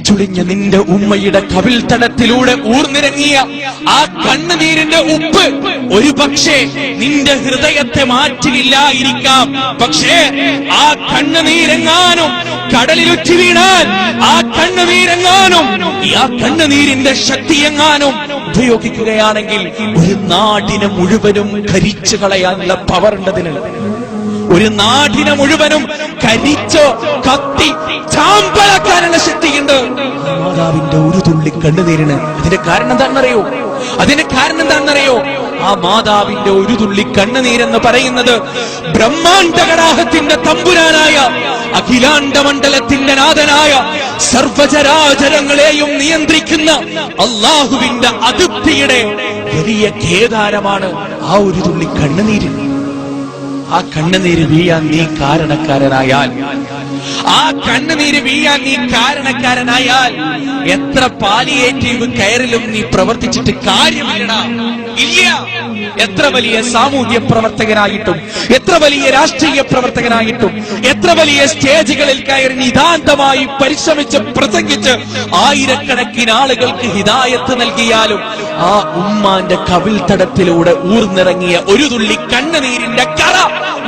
ചുളിഞ്ഞ നിന്റെ ഉമ്മയുടെ കവിൾത്തടത്തിലൂടെ ഊർന്നിറങ്ങിയ ആ കണ്ണുനീരിന്റെ ഉപ്പ് ഒരു പക്ഷേ നിന്റെ ഹൃദയത്തെ മാറ്റില്ലായിരിക്കാം. പക്ഷേ ആ കണ്ണുനീരെങ്ങാനും കടലിലുറ്റി വീണാൽ, ആ കണ്ണുനീരെങ്ങാനും ആ കണ്ണുനീരിന്റെ ശക്തിയെങ്ങാനും ഉപയോഗിക്കുകയാണെങ്കിൽ ഒരു നാടിനെ മുഴുവനും കരിച്ചു കളയാനുള്ള പവർ ഉണ്ടതിന്. ഒരു നാടിനെ മുഴുവനും കരിച്ചോ കത്തി ചാമ്പലാക്കാനുള്ള ശക്തിയുണ്ട് മാതാവിന്റെ ഒരു തുള്ളി കണ്ണുനീരിന്. അതിന്റെ കാരണം എന്താണെന്നറിയോ? ആ മാതാവിന്റെ ഒരു തുള്ളി കണ്ണുനീരെന്ന് പറയുന്നത് ബ്രഹ്മാണ്ഡകടാഹത്തിന്റെ തമ്പുരാനായ, അഖിലാണ്ഡ മണ്ഡലത്തിന്റെ നാഥനായ, സർവചരാചരങ്ങളെയും നിയന്ത്രിക്കുന്ന അള്ളാഹുവിന്റെ അതിർത്തിയുടെ വലിയ കേദാരമാണ് ആ ഒരു തുള്ളി കണ്ണുനീര്. ആ കണ്ണുനീര് വീഴാൻ നീ കാരണക്കാരനായാൽ, എത്ര പാലിയേറ്റീവ് കെയറിലും നീ പ്രവർത്തിച്ചിട്ട് കാര്യമില്ലടാ. ഇല്ല. എത്ര വലിയ സാമൂഹ്യ പ്രവർത്തകനായിട്ടും, എത്ര വലിയ രാഷ്ട്രീയ പ്രവർത്തകനായിട്ടും, എത്ര വലിയ സ്റ്റേജുകളിൽ കയറി നിതാന്തമായി പരിശ്രമിച്ച് പ്രസംഗിച്ച് ആയിരക്കണക്കിന് ആളുകൾക്ക് ഹിദായത്ത് നൽകിയാലും ആ ഉമ്മാന്റെ കവിൾത്തടത്തിലൂടെ ഊർന്നിറങ്ങിയ ഒരു തുള്ളി കണ്ണുനീരിന്റെ കറ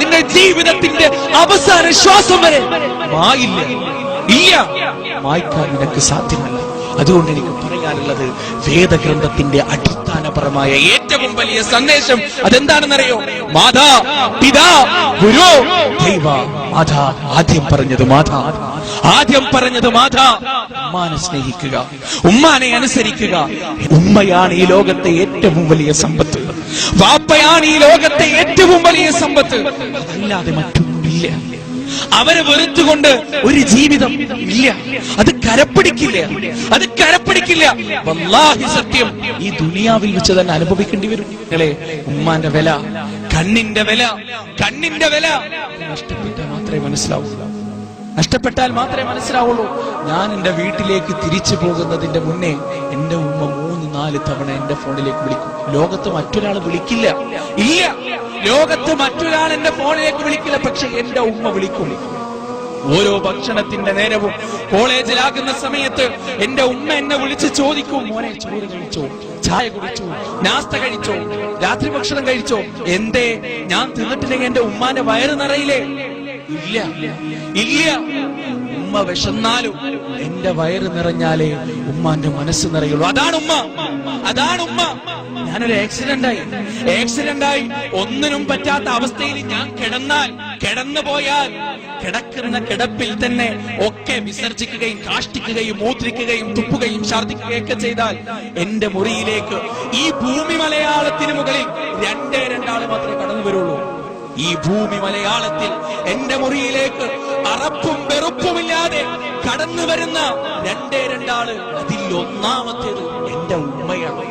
നിന്റെ ജീവിതത്തിന്റെ അവസാന ശ്വാസം വരെ മായില്ല. മായ്ക്കാൻ നിനക്ക് സാധ്യമല്ല. അതുകൊണ്ട് എനിക്ക് പറയാനുള്ളത്, വേദഗ്രന്ഥത്തിന്റെ അടിസ്ഥാനപരമായ ഏറ്റവും വലിയ സന്ദേശം അതെന്താണെന്നറിയോ? മാതാ പിതാ ഗുരു ദൈവ. മാതാ ആദ്യം പറഞ്ഞത് മാതാ, ഉമ്മാനെ സ്നേഹിക്കുക, ഉമ്മാനെ അനുസരിക്കുക. ഉമ്മയാണ് ഈ ലോകത്തെ ഏറ്റവും വലിയ സമ്പത്ത്. വാപ്പയാണ് ഈ ലോകത്തെ ഏറ്റവും വലിയ സമ്പത്ത്. അതല്ലാതെ മറ്റൊന്നുമില്ല. അവരെ വെറുത്തുകൊണ്ട് ഒരു ജീവിതം ഇല്ല. അത് കരപ്പിടിക്കില്ല. വല്ലാഹി സത്യം, ഈ ദുനിയാവിൽ വെച്ച് തന്നെ അനുഭവിക്കേണ്ടി വരും. നിങ്ങളെ ഉമ്മാന്റെ വില, കണ്ണിന്റെ വില നഷ്ടപ്പെട്ടാൽ മാത്രമേ മനസ്സിലാവുള്ളൂ. ഞാൻ എന്റെ വീട്ടിലേക്ക് തിരിച്ചു പോകുന്നതിന്റെ മുന്നേ എന്റെ ഉമ്മ 3-4 തവണ എന്റെ ഫോണിലേക്ക് വിളിക്കും. ലോകത്ത് മറ്റൊരാൾ വിളിക്കില്ല. ലോകത്ത് മറ്റൊരാൾ എന്റെ ഫോണിലേക്ക് വിളിക്കില്ല. പക്ഷെ എന്റെ ഉമ്മ വിളിക്കും. ഓരോ ഭക്ഷണത്തിന്റെ നേരവും കോളേജിലാകുന്ന സമയത്ത് എന്റെ ഉമ്മ എന്നെ വിളിച്ച് ചോദിക്കും, മോനെ ചോറ് കഴിച്ചോ, ചായ കുടിച്ചോ, നാസ്ത കഴിച്ചോ, രാത്രി ഭക്ഷണം കഴിച്ചോ? എന്തേ ഞാൻ തിന്നിട്ടില്ലെങ്കിൽ എന്റെ ഉമ്മാന്റെ വയറ് നിറയില്ലേ? ഇല്ല. ഉമ്മ വിശന്നാലും എന്റെ വയറ് നിറഞ്ഞാലേ ഉമ്മാന്റെ മനസ്സ് നിറയുള്ളൂ. അതാണ് ഉമ്മ. ഞാനൊരു ആക്സിഡന്റായി ഒന്നിനും പറ്റാത്ത അവസ്ഥയിൽ ഞാൻ കിടന്നുപോയാൽ കിടക്കുന്ന കിടപ്പിൽ തന്നെ ഒക്കെ വിസർജിക്കുകയും കാഷ്ടിക്കുകയും മൂത്രിക്കുകയും തുപ്പുകയും ഛർദിക്കുകയൊക്കെ ചെയ്താൽ എന്റെ മുറിയിലേക്ക് ഈ ഭൂമി മലയാളത്തിന് മുകളിൽ 2 ആള് മാത്രമേ കടന്നു വരുള്ളൂ. ഈ ഭൂമി മലയാളത്തിൽ എന്റെ മുറിയിലേക്ക് അറപ്പും വെറുപ്പുമില്ലാതെ കടന്നു വരുന്ന 2 ആള്. അതിൽ ഒന്നാമത്തേത് എന്റെ ഉമ്മയാണ്,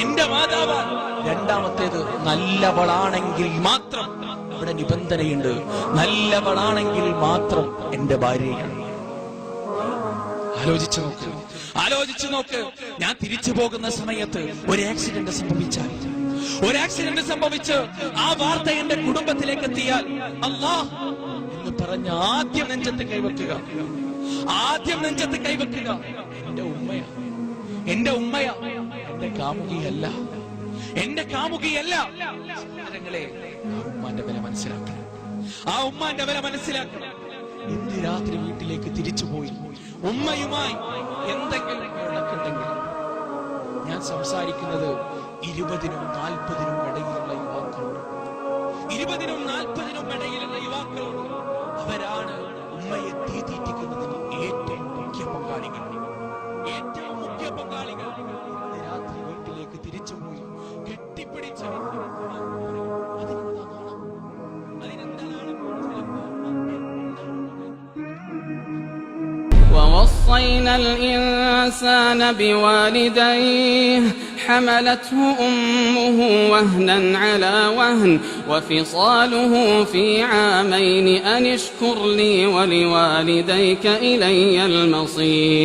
എന്റെ മാതാവാണ്. രണ്ടാമത്തേത് നല്ലവളാണെങ്കിൽ മാത്രം, ഇവിടെ നിബന്ധനയുണ്ട്, നല്ലവളാണെങ്കിൽ മാത്രം എന്റെ ഭാര്യയാണ്. ആലോചിച്ചു നോക്ക്. ഞാൻ തിരിച്ചു പോകുന്ന സമയത്ത് ഒരു ആക്സിഡന്റ് സംഭവിച്ച് ആ വാർത്ത എന്റെ കുടുംബത്തിലേക്ക് എത്തിയാൽ അല്ലാഹ് എന്ന് പറഞ്ഞ് ആദ്യം നെഞ്ചത്ത് കൈവെക്കുക. എന്റെ ഉമ്മയാ, എന്റെ കാമുകിയല്ല. ആ ഉമ്മാന്റെ വില മനസ്സിലാക്കണം. ഇന്ന് രാത്രി വീട്ടിലേക്ക് തിരിച്ചുപോയി ഉമ്മയുമായി എന്തെങ്കിലും ഉണ്ടെങ്കിൽ ഞാൻ സംസാരിക്കുന്നത് 20-നും 40-നും ഇടയിലുള്ള യുവാക്കളോട്. അവരാണ് ഉമ്മയെ തീറ്റിക്കുന്നതിന് ഏറ്റവും മുഖ്യ പങ്കാളികൾ. ഇന്ന് രാത്രി വീട്ടിലേക്ക് തിരിച്ചുപോയി കെട്ടിപ്പിടിച്ച് ووصينا الإنسان بوالديه حملته أمه وهنا على وهن وفصاله في عامين أن اشكر لي ولوالديك إلي المصير